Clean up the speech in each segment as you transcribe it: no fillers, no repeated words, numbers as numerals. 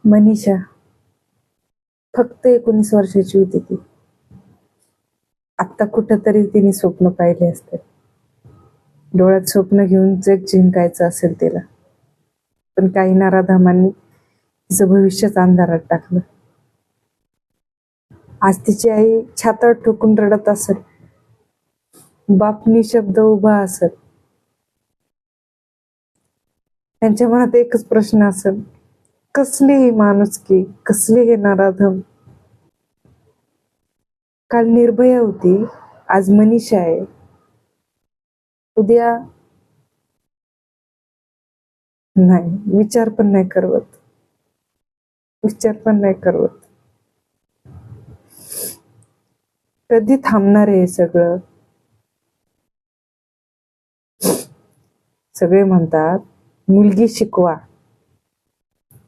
मनीषा फक्त 19 वर्षाची होती ती. आत्ता कुठंतरी तिने स्वप्न पाहिले असते. डोळ्यात स्वप्न घेऊन जग जिंकायचं असेल तिला, पण काही नराधमांनी तिचं भविष्यच अंधारात टाकलं. आज तिची आई छातावर ठोकून रडत असत. बाप निशब्द उभा असत. त्यांच्या मनात एकच प्रश्न असेल, कसली ही माणुसकी, कसली हे नराधम. काल निर्भया होती, आज मनीषा आहे, उद्या नाही. विचार पण नाही करवत, विचार पण नाही करवत. कधी थांबणार आहे हे सगळं? सगळे म्हणतात मुलगी शिकवा.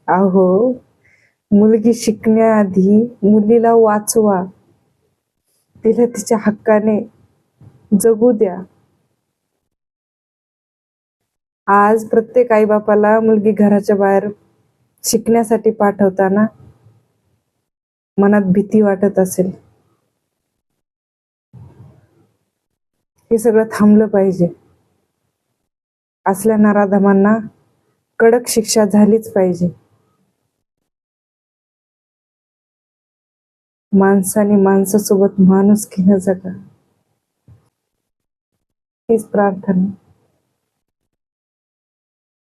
अहो, मुलगी शिकण्याआधी मुलीला वाचवा, तिला तिच्या हक्काने जगू द्या. आज प्रत्येक आईबापाला मुलगी घराच्या बाहेर शिकण्यासाठी पाठवताना मनात भीती वाटत असेल. हे सगळं थांबलं पाहिजे. असल्या नराधमांना कडक शिक्षा झालीच पाहिजे. माणसाने माणसासोबत माणुसकीने जगा, हीच प्रार्थना.